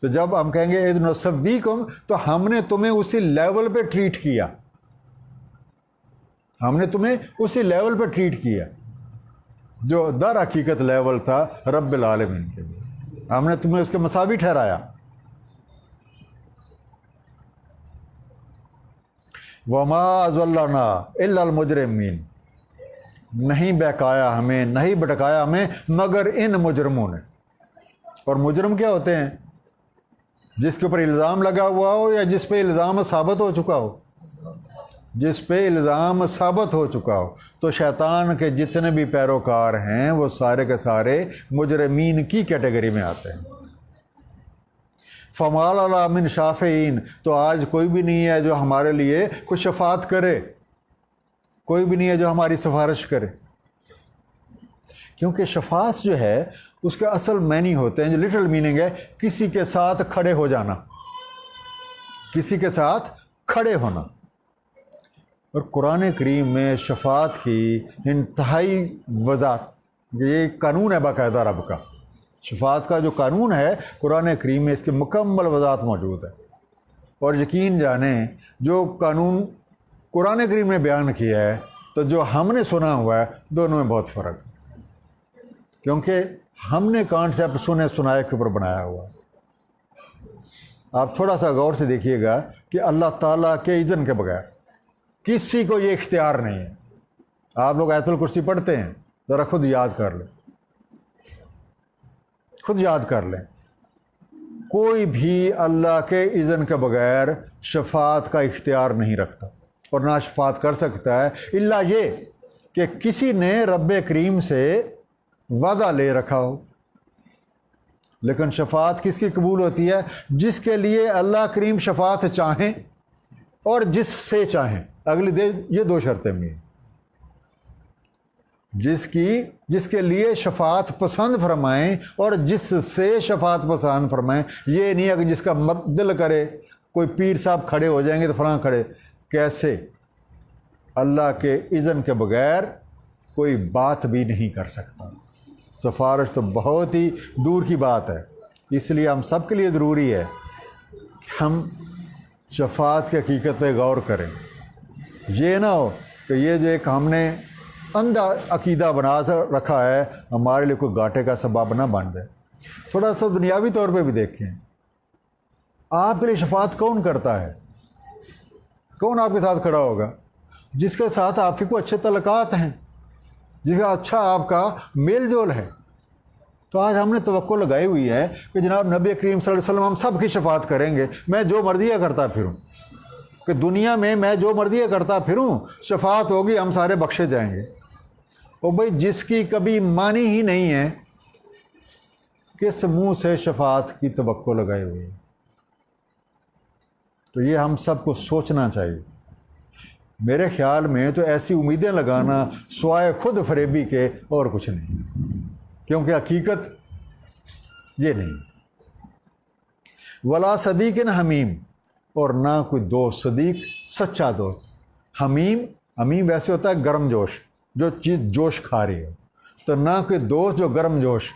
تو جب ہم کہیں گے اذ نسویکم تو ہم نے تمہیں اسی لیول پہ ٹریٹ کیا، ہم نے تمہیں اسی لیول پہ ٹریٹ کیا جو در حقیقت لیول تھا رب العالمین کے لیے، ہم نے تمہیں اس کے مساوی ٹھہرایا۔ وما اضلنا الا المجرمین، نہیں بہکایا ہمیں، نہیں بھٹکایا ہمیں مگر ان مجرموں نے۔ اور مجرم کیا ہوتے ہیں؟ جس کے اوپر الزام لگا ہوا ہو یا جس پہ الزام ثابت ہو چکا ہو، جس پہ الزام ثابت ہو چکا ہو۔ تو شیطان کے جتنے بھی پیروکار ہیں وہ سارے کے سارے مجرمین کی کیٹیگری میں آتے ہیں۔ فما لنا من شافعین، تو آج کوئی بھی نہیں ہے جو ہمارے لیے کچھ شفاعت کرے، کوئی بھی نہیں ہے جو ہماری سفارش کرے، کیونکہ شفاعت جو ہے اس کے اصل معنی ہوتے ہیں، جو لٹرل میننگ ہے کسی کے ساتھ کھڑے ہو جانا، کسی کے ساتھ کھڑے ہونا۔ اور قرآن کریم میں شفاعت کی انتہائی وضاحت، یہ قانون ہے باقاعدہ رب کا، شفاعت کا جو قانون ہے قرآن کریم میں اس کی مکمل وضاحت موجود ہے۔ اور یقین جانیں جو قانون قرآن کریم نے بیان کیا ہے تو جو ہم نے سنا ہوا ہے دونوں میں بہت فرق ہے، کیونکہ ہم نے کانسیپٹ سنے سنائے کے اوپر بنایا ہوا ہے۔ آپ تھوڑا سا غور سے دیکھیے گا کہ اللہ تعالیٰ کے اذن کے بغیر کسی کو یہ اختیار نہیں ہے۔ آپ لوگ آیت الکرسی پڑھتے ہیں، ذرا خود یاد کر لیں، خود یاد کر لیں، کوئی بھی اللہ کے اذن کے بغیر شفاعت کا اختیار نہیں رکھتا اور نہ شفاعت کر سکتا ہے، الا یہ کہ کسی نے رب کریم سے وعدہ لے رکھا ہو۔ لیکن شفاعت کس کی قبول ہوتی ہے؟ جس کے لیے اللہ کریم شفاعت چاہیں اور جس سے چاہیں۔ اگلی یہ دو شرطیں بھی ہیں، جس کے لیے شفاعت پسند فرمائیں اور جس سے شفاعت پسند فرمائیں۔ یہ نہیں ہے کہ جس کا دل کرے، کوئی پیر صاحب کھڑے ہو جائیں گے تو فلاں کھڑے، کیسے؟ اللہ کے اذن کے بغیر کوئی بات بھی نہیں کر سکتا، سفارش تو بہت ہی دور کی بات ہے۔ اس لیے ہم سب کے لیے ضروری ہے کہ ہم شفاعت کی حقیقت پہ غور کریں۔ یہ نہ ہو کہ یہ جو ایک ہم نے اندھا عقیدہ بنا رکھا ہے ہمارے لیے کوئی گھاٹے کا سبب نہ بن جائے۔ تھوڑا سا دنیاوی طور پہ بھی دیکھیں، آپ کے لیے شفاعت کون کرتا ہے؟ کون آپ کے ساتھ کھڑا ہوگا؟ جس کے ساتھ آپ کے کوئی اچھے تعلقات ہیں، جس کا اچھا آپ کا میل جول ہے۔ تو آج ہم نے توقع لگائی ہوئی ہے کہ جناب نبی کریم صلی اللہ علیہ وسلم ہم سب کی شفاعت کریں گے، میں جو مرضی کرتا پھروں، کہ دنیا میں جو مرضی کرتا پھروں شفاعت ہوگی، ہم سارے بخشے جائیں گے۔ اور بھائی جس کی کبھی مانی ہی نہیں ہے، کس منہ سے شفاعت کی توقع لگائی ہوئی ہے؟ تو یہ ہم سب کو سوچنا چاہیے۔ میرے خیال میں تو ایسی امیدیں لگانا سوائے خود فریبی کے اور کچھ نہیں، کیونکہ حقیقت یہ نہیں۔ ولا صدیق حمیم، اور نہ کوئی دوست، صدیق سچا دوست، حمیم ویسے ہوتا ہے گرم جوش، جو چیز جوش کھا رہی ہے، تو نہ کوئی دوست جو گرم جوش،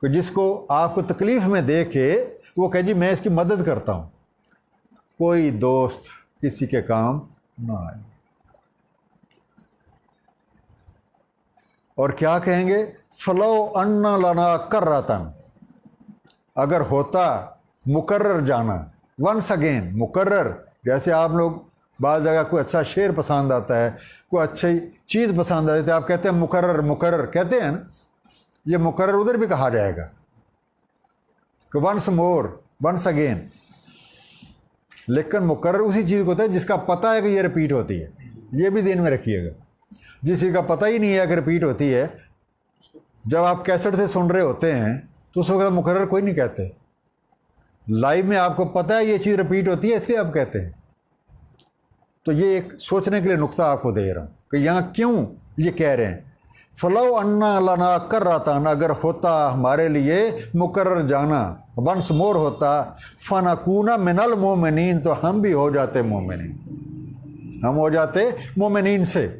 کہ جس کو آپ کو تکلیف میں دیکھ کے وہ کہے جی میں اس کی مدد کرتا ہوں۔ کوئی دوست کسی کے کام نہ آئے۔ اور کیا کہیں گے؟ فلو ان لنا کرتن، اگر ہوتا مقرر جانا، ونس اگین مقرر، جیسے آپ لوگ بعض جگہ کوئی اچھا شعر پسند آتا ہے، کوئی اچھی چیز پسند آتی ہے، آپ کہتے ہیں مقرر کہتے ہیں نا، یہ مقرر ادھر بھی کہا جائے گا کہ ونس مور، ونس اگین۔ لیکن مقرر اسی چیز کو ہوتا ہے جس کا پتہ ہے کہ یہ رپیٹ ہوتی ہے، یہ بھی ذہن میں رکھیے گا۔ جس چیز کا پتہ ہی نہیں ہے کہ رپیٹ ہوتی ہے، جب آپ کیسٹ سے سن رہے ہوتے ہیں تو اس وقت مقرر کوئی نہیں کہتے، لائیو میں آپ کو پتہ ہے یہ چیز رپیٹ ہوتی ہے اس لیے آپ کہتے ہیں۔ تو یہ ایک سوچنے کے لیے نقطہ آپ کو دے رہا ہوں کہ یہاں کیوں یہ کہہ رہے ہیں فلو انا لنا کرتن، اگر ہوتا ہمارے لیے مقرر جانا، ونس مور ہوتا، فنکون من المومنین، تو ہم بھی ہو جاتے مومنین، ہم ہو جاتے مومنین سے۔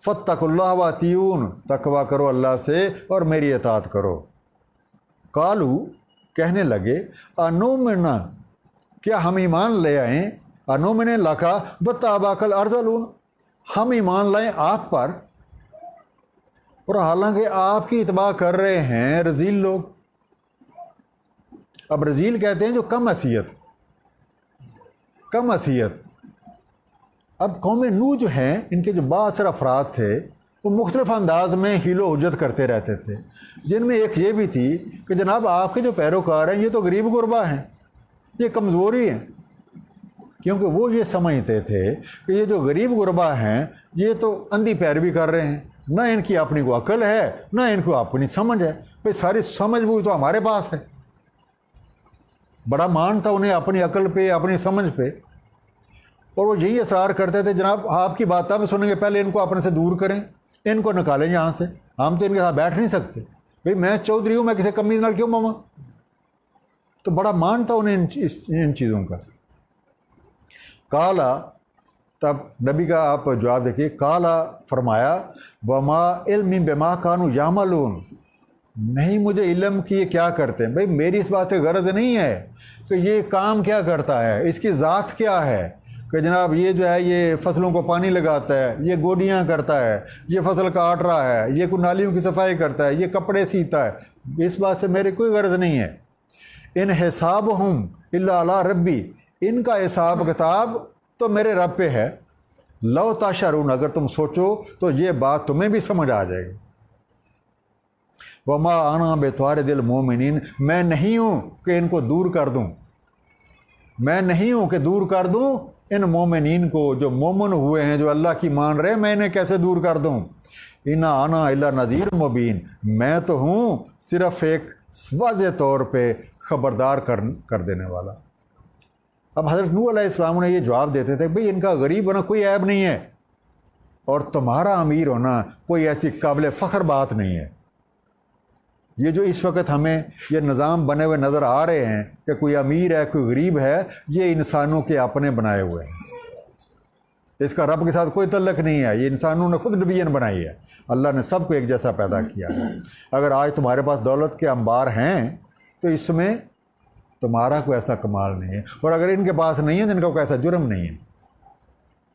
فتقوا اللہ واتیون، تقوی کرو اللہ سے اور میری اطاعت کرو۔ قالو، کہنے لگے، انومن، کیا ہم ایمان لے آئیں، انومن لکا واتبعک الارذلون، ہم ایمان لائیں آپ پر اور حالانکہ آپ کی اتباع کر رہے ہیں رذیل لوگ۔ اب رذیل کہتے ہیں جو کم حیثیت، کم حیثیت۔ اب قوم نوح جو ہیں، ان کے جو بااثر افراد تھے وہ مختلف انداز میں حیل و حجت کرتے رہتے تھے، جن میں ایک یہ بھی تھی کہ جناب آپ کے جو پیروکار ہیں یہ تو غریب غربا ہیں، یہ کمزوری ہیں، کیونکہ وہ یہ سمجھتے تھے کہ یہ جو غریب غربا ہیں یہ تو اندھی پیروی کر رہے ہیں، نہ ان کی اپنی کو عقل ہے نہ ان کو اپنی سمجھ ہے، بھئی ساری سمجھ وہ تو ہمارے پاس ہے۔ بڑا مان تھا انہیں اپنی عقل پہ، اپنی سمجھ پہ، اور وہ یہی اصرار کرتے تھے جناب آپ کی بات تب سنیں گے، پہلے ان کو اپنے سے دور کریں، ان کو نکالیں یہاں سے، ہم تو ان کے ساتھ بیٹھ نہیں سکتے، بھئی میں چودھری ہوں، میں کسی کمیز نال کیوں ماما۔ تو بڑا مان تھا انہیں ان چیزوں کا۔ کالا، تب نبی کا آپ جواب دیکھیے، کالا فرمایا، وما علم بما کانوا یعملون، نہیں مجھے علم کی یہ کیا کرتے ہیں، بھئی میری اس بات سے غرض نہیں ہے کہ یہ کام کیا کرتا ہے، اس کی ذات کیا ہے، کہ جناب یہ جو ہے یہ فصلوں کو پانی لگاتا ہے، یہ گوڈیاں کرتا ہے، یہ فصل کاٹ رہا ہے، یہ کوئی نالیوں کی صفائی کرتا ہے، یہ کپڑے سیتا ہے، اس بات سے میری کوئی غرض نہیں ہے۔ ان حسابہم الا علی ربی، ان کا حساب کتاب تو میرے رب پہ ہے۔ لو تشعرون، اگر تم سوچو تو یہ بات تمہیں بھی سمجھ آ جائے گی۔ وما انا بطارد المؤمنین، میں نہیں ہوں کہ ان کو دور کر دوں، میں نہیں ہوں کہ دور کر دوں ان مومنین کو، جو مومن ہوئے ہیں، جو اللہ کی مان رہے، میں انہیں کیسے دور کر دوں۔ انا انا الا نذیر مبین، میں تو ہوں صرف ایک واضح طور پہ خبردار کر دینے والا۔ اب حضرت نوح علیہ السلام نے یہ جواب دیتے تھے، بھئی ان کا غریب ہونا کوئی عیب نہیں ہے، اور تمہارا امیر ہونا کوئی ایسی قابل فخر بات نہیں ہے۔ یہ جو اس وقت ہمیں یہ نظام بنے ہوئے نظر آ رہے ہیں کہ کوئی امیر ہے کوئی غریب ہے، یہ انسانوں کے اپنے بنائے ہوئے ہیں، اس کا رب کے ساتھ کوئی تعلق نہیں ہے، یہ انسانوں نے خود ڈویژن بنائی ہے۔ اللہ نے سب کو ایک جیسا پیدا کیا ہے۔ اگر آج تمہارے پاس دولت کے انبار ہیں تو اس میں تمہارا کوئی ایسا کمال نہیں ہے، اور اگر ان کے پاس نہیں ہے تو ان کا کوئی ایسا جرم نہیں ہے،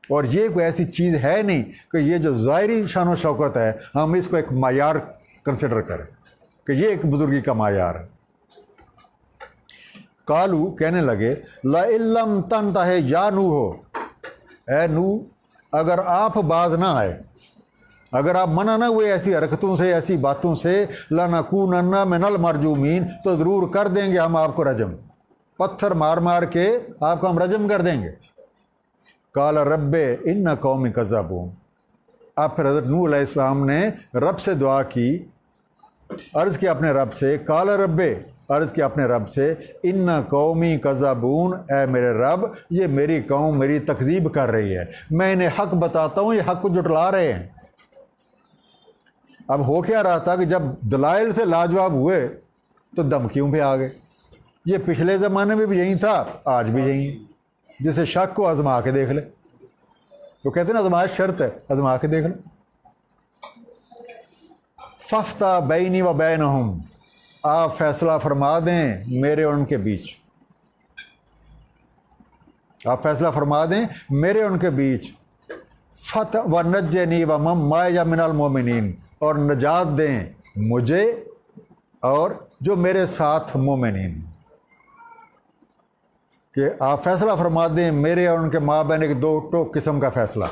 اور یہ کوئی ایسی چیز ہے نہیں کہ یہ جو ظاہری شان و شوکت ہے ہم اس کو ایک معیار کنسیڈر کریں کہ یہ ایک بزرگی کا معیار ہے۔ کالو، کہنے لگے، لئن لم تنتہ یا نوح، اے نوح اگر آپ باز نہ آئے، اگر آپ منع نہ ہوئے ایسی حرکتوں سے، ایسی باتوں سے، لنکونن من المرجومین، تو ضرور کر دیں گے ہم آپ کو رجم، پتھر مار مار کے آپ کو ہم رجم کر دیں گے۔ قال رب ان قوم کذبون، اب پھر حضرت نوح علیہ السلام نے رب سے دعا کی، عرض کیا اپنے رب سے، قال رب، عرض کیا اپنے رب سے، ان قومی کذبون، اے میرے رب یہ میری قوم میری تکذیب کر رہی ہے، میں انہیں حق بتاتا ہوں یہ حق کو جھٹلا رہے ہیں۔ اب ہو کیا رہا تھا کہ جب دلائل سے لاجواب ہوئے تو دھمکیوں پہ آ گئے۔ یہ پچھلے زمانے میں بھی یہی تھا، آج بھی یہی ہے، جسے شک کو آزما کے دیکھ لے، تو کہتے ہیں نا آزمائش شرط ہے، آزما کے دیکھ لے۔ ففتح بینی و بینہم، آپ فیصلہ فرما دیں میرے اور ان کے بیچ، آپ فیصلہ فرما دیں میرے اور ان کے بیچ، فتح و نجنی و من معی من المؤمنین، اور نجات دیں مجھے اور جو میرے ساتھ مومنین ہیں، کہ آپ فیصلہ فرما دیں میرے اور ان کے مابین ایک دو ٹوک قسم کا فیصلہ،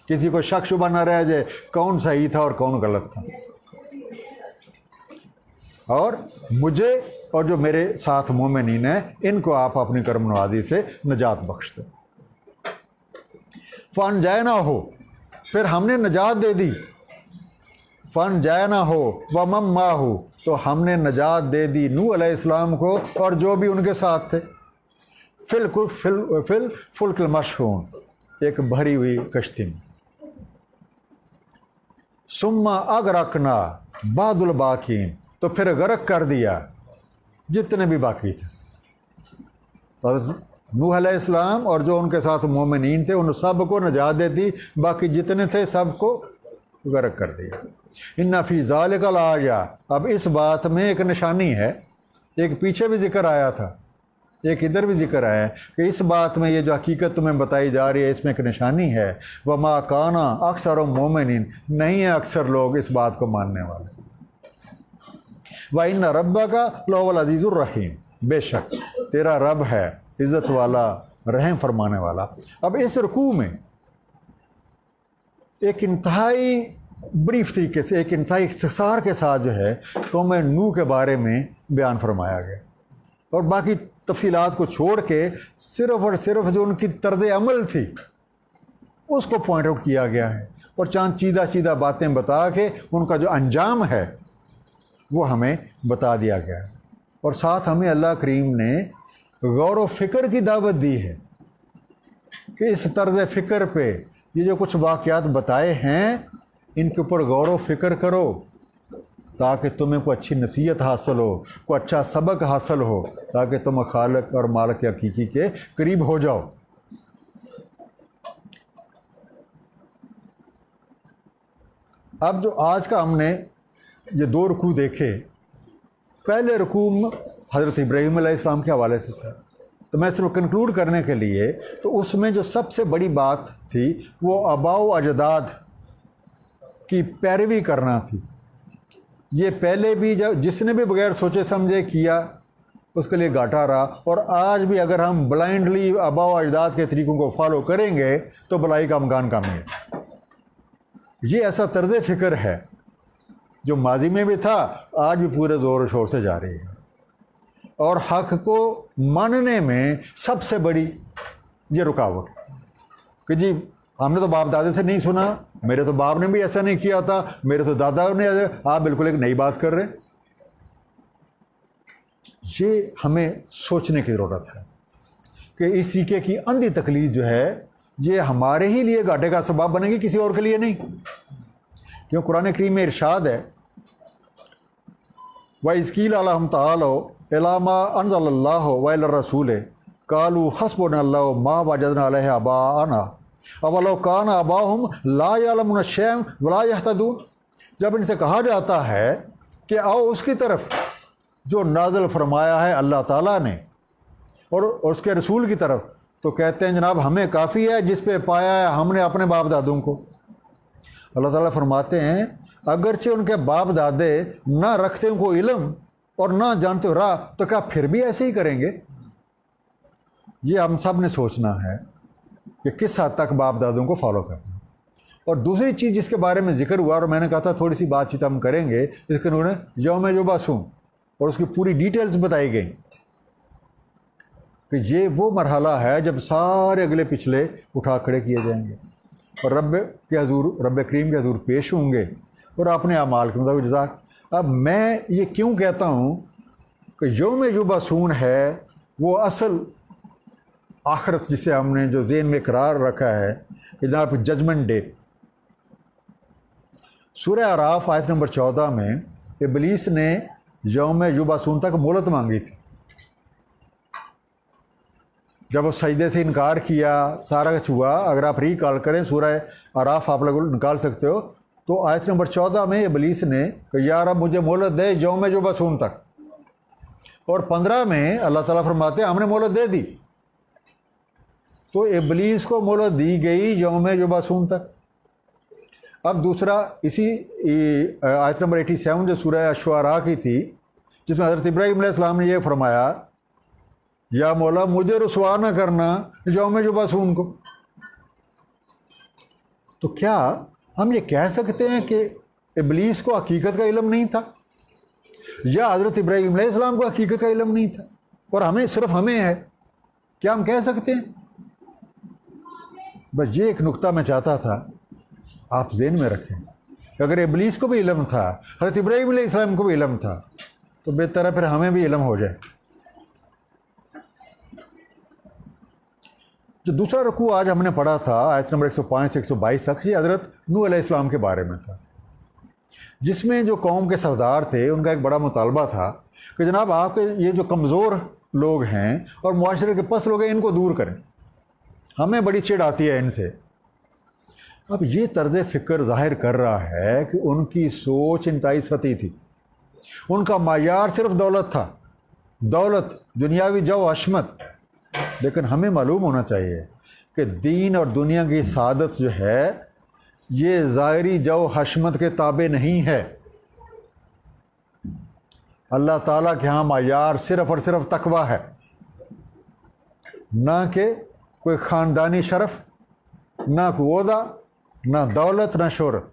کسی کو شک شبہ نہ رہ جائے کون صحیح تھا اور کون غلط تھا، اور مجھے اور جو میرے ساتھ مومنین ہیں ان کو آپ اپنی کرم نوازی سے نجات بخش دیں۔ فن جائے نہ ہو، پھر ہم نے نجات دے دی، فن جائے نہ ہو ومم ما ہو، تو ہم نے نجات دے دی نوح علیہ السلام کو اور جو بھی ان کے ساتھ تھے، فل فلک المشحون، ایک بھری ہوئی کشتی میں، ثم اغرقنا بعد الباقین، تو پھر غرق کر دیا جتنے بھی باقی تھے۔ نوح علیہ السلام اور جو ان کے ساتھ مومنین تھے ان سب کو نجات دیتی، باقی جتنے تھے سب کو غرق کر دیا۔ ان فی ذالک لآیا، اب اس بات میں ایک نشانی ہے، ایک پیچھے بھی ذکر آیا تھا، ایک ادھر بھی ذکر آیا ہے کہ اس بات میں یہ جو حقیقت تمہیں بتائی جا رہی ہے اس میں ایک نشانی ہے۔ وما کان اکثر مومنین، نہیں ہے اکثر لوگ اس بات کو ماننے والے۔ وَإِنَّ رَبَّكَ لَهُوَ الْعَزِيزُ الرَّحِيمُ، بے شک تیرا رب ہے عزت والا، رحم فرمانے والا۔ اب اس رکوع میں ایک انتہائی بریف طریقے سے، ایک انتہائی اختصار کے ساتھ جو ہے قوم نوح کے بارے میں بیان فرمایا گیا، اور باقی تفصیلات کو چھوڑ کے صرف اور صرف جو ان کی طرز عمل تھی اس کو پوائنٹ آؤٹ کیا گیا ہے، اور چاند چیدہ باتیں بتا کے ان کا جو انجام ہے وہ ہمیں بتا دیا گیا ہے۔ اور ساتھ ہمیں اللہ کریم نے غور و فکر کی دعوت دی ہے کہ اس طرز فکر پہ یہ جو کچھ واقعات بتائے ہیں ان کے اوپر غور و فکر کرو، تاکہ تمہیں کوئی اچھی نصیحت حاصل ہو، کوئی اچھا سبق حاصل ہو، تاکہ تم خالق اور مالک حقیقی کے قریب ہو جاؤ۔ اب جو آج کا ہم نے یہ 2 رکوع دیکھے، پہلے رکوع حضرت ابراہیم علیہ السلام کے حوالے سے تھا، تو میں صرف کنکلوڈ کرنے کے لیے تو اس میں جو سب سے بڑی بات تھی وہ آباء و اجداد کی پیروی کرنا تھی۔ یہ پہلے بھی جس نے بھی بغیر سوچے سمجھے کیا اس کے لیے گھاٹا رہا، اور آج بھی اگر ہم بلائنڈلی آباء و اجداد کے طریقوں کو فالو کریں گے تو بلائی کا امکان کم ہے۔ یہ ایسا طرز فکر ہے جو ماضی میں بھی تھا، آج بھی پورے زور و شور سے جا رہی ہے، اور حق کو ماننے میں سب سے بڑی یہ رکاوٹ ہے کہ جی ہم نے تو باپ دادے سے نہیں سنا، میرے تو باپ نے بھی ایسا نہیں کیا تھا، میرے تو دادا نے، آپ بالکل ایک نئی بات کر رہے ہیں۔ یہ ہمیں سوچنے کی ضرورت ہے کہ اس طریقے کی اندھی تقلید جو ہے یہ ہمارے ہی لیے گھاٹے کا سبب بنے گی، کسی اور کے لیے نہیں۔ کیوں قرآن کریم میں ارشاد ہے وَإِذْ قِيلَ لَهُمْ تَعَالَوْا إِلَىٰ مَا أَنزَلَ اللَّهُ وَإِلَى الرَّسُولِ قَالُوا حَسْبُنَا اللَّهُ مَا وَجَدْنَا عَلَيْهِ آبَاءَنَا أَوَلَوْ كَانَ آبَاؤُهُمْ لَا يَعْلَمُونَ شَيْئًا وَلَا يَهْتَدُونَ، جب ان سے کہا جاتا ہے کہ آؤ اس کی طرف جو نازل فرمایا ہے اللہ تعالیٰ نے اور اس کے رسول کی طرف، تو کہتے ہیں جناب ہمیں کافی ہے جس پہ پایا ہے ہم نے اپنے باپ دادوں کو۔ اللہ تعالیٰ فرماتے ہیں اگرچہ ان کے باپ دادے نہ رکھتے ان کو علم اور نہ جانتے راہ، تو کیا پھر بھی ایسے ہی کریں گے؟ یہ ہم سب نے سوچنا ہے کہ کس حد تک باپ دادوں کو فالو کرنا۔ اور دوسری چیز جس کے بارے میں ذکر ہوا اور میں نے کہا تھا تھوڑی سی بات چیت ہم کریں گے، اس کے انہوں نے یوم یبعثون اور اس کی پوری ڈیٹیلز بتائی گئی کہ یہ وہ مرحلہ ہے جب سارے اگلے پچھلے اٹھا کھڑے کیے جائیں گے اور رب کریم کے حضور پیش ہوں گے اور اپنے اعمال کے مطابق جزا۔ اب میں یہ کیوں کہتا ہوں کہ یوم یبعثون ہے وہ اصل آخرت جسے ہم نے جو ذہن میں قرار رکھا ہے کہ جناب ججمنٹ ڈے۔ سورہ اعراف آیت نمبر 14 میں ابلیس نے یوم یبعثون تک مہلت مانگی تھی، جب اس سجدے سے انکار کیا سارا کچھ ہوا۔ اگر آپ ریکال کریں سورہ اعراف آپ لوگ نکال سکتے ہو، تو آیت نمبر 14 میں ابلیس نے کہ یا رب مجھے مہلت دے یوم یبعثون تک، اور 15 میں اللہ تعالیٰ فرماتے ہیں ہم نے مہلت دے دی، تو ابلیس کو مہلت دی گئی یوم یبعثون تک۔ اب دوسرا اسی آیت نمبر 87 جو سورہ شعراء کی تھی، جس میں حضرت ابراہیم علیہ السلام نے یہ فرمایا یا مولا مجھے رسوا نہ کرنا یوم یبعثون کو، تو کیا ہم یہ کہہ سکتے ہیں کہ ابلیس کو حقیقت کا علم نہیں تھا، یا حضرت ابراہیم علیہ السلام کو حقیقت کا علم نہیں تھا اور صرف ہمیں ہے؟ کیا ہم کہہ سکتے ہیں؟ بس یہ ایک نقطہ میں چاہتا تھا آپ ذہن میں رکھیں کہ اگر ابلیس کو بھی علم تھا، حضرت ابراہیم علیہ السلام کو بھی علم تھا، تو بہتر ہے پھر ہمیں بھی علم ہو جائے۔ جو دوسرا رکوع آج ہم نے پڑھا تھا آیت نمبر 105 سے 122 تک، یہ حضرت نوح علیہ السلام کے بارے میں تھا، جس میں جو قوم کے سردار تھے ان کا ایک بڑا مطالبہ تھا کہ جناب آپ کے یہ جو کمزور لوگ ہیں اور معاشرے کے پس لوگ ہیں ان کو دور کریں، ہمیں بڑی چڑ آتی ہے ان سے۔ اب یہ طرز فکر ظاہر کر رہا ہے کہ ان کی سوچ انتہائی سطحی تھی، ان کا معیار صرف دولت تھا، دولت، دنیاوی جو حشمت. لیکن ہمیں معلوم ہونا چاہیے کہ دین اور دنیا کی سعادت جو ہے یہ ظاہری جو حشمت کے تابع نہیں ہے. اللہ تعالیٰ کے ہاں معیار صرف اور صرف تقوی ہے، نہ کہ کوئی خاندانی شرف، نہ کوئی عہدہ، نہ دولت، نہ شہرت.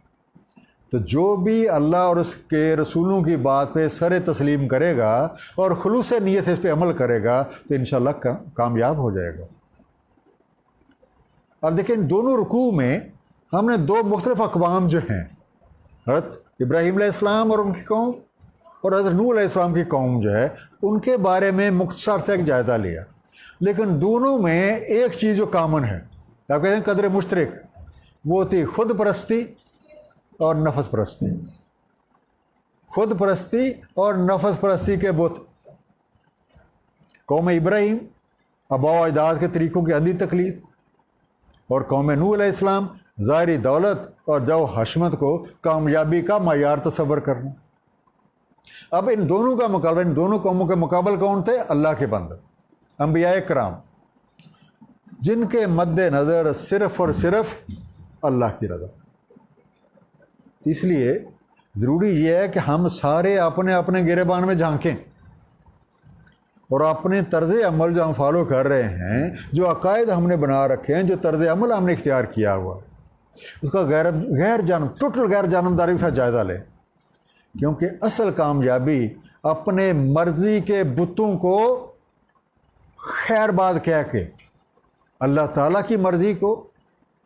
تو جو بھی اللہ اور اس کے رسولوں کی بات پہ سر تسلیم کرے گا اور خلوص نیت سے اس پہ عمل کرے گا تو انشاءاللہ کامیاب ہو جائے گا. اب دیکھیں دونوں رکوع میں ہم نے دو مختلف اقوام جو ہیں، حضرت ابراہیم علیہ السلام اور ان کی قوم، اور حضرت نوح علیہ السلام کی قوم جو ہے، ان کے بارے میں مختصر سے ایک جائزہ لیا. لیکن دونوں میں ایک چیز جو کامن ہے، آپ کہتے ہیں قدر مشترک، وہ تھی خود پرستی اور نفس پرستی. خود پرستی اور نفس پرستی کے بت. قوم ابراہیم آباء و اجداد کے طریقوں کی اندھی تقلید، اور قوم نوح علیہ السلام ظاہری دولت اور جو حشمت کو کامیابی کا معیار تصور کرنا. اب ان دونوں کا مقابلہ، ان دونوں قوموں کے مقابل کون تھے؟ اللہ کے بندے، انبیاء کرام، جن کے مد نظر صرف اور صرف اللہ کی رضا. اس لیے ضروری یہ ہے کہ ہم سارے اپنے اپنے گریبان میں جھانکیں اور اپنے طرز عمل جو ہم فالو کر رہے ہیں، جو عقائد ہم نے بنا رکھے ہیں، جو طرز عمل ہم نے اختیار کیا ہوا ہے، اس کا ٹوٹل غیر جانبداری کے ساتھ جائزہ لیں. کیونکہ اصل کامیابی اپنے مرضی کے بتوں کو خیر بات کہہ کے اللہ تعالیٰ کی مرضی کو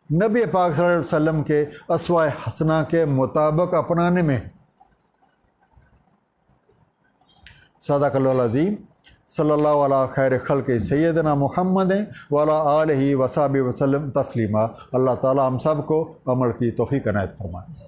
نبی پاک صلی اللہ علیہ وسلم کے اسوہ حسنہ کے مطابق اپنانے میں. صدق اللہ العظیم. صلی اللہ علیہ خیر خلق سیدنا محمد وعلی آلہ وصحبہ وسلم تسلیما. اللہ تعالیٰ ہم سب کو عمل کی توفیق عنایت فرمائے.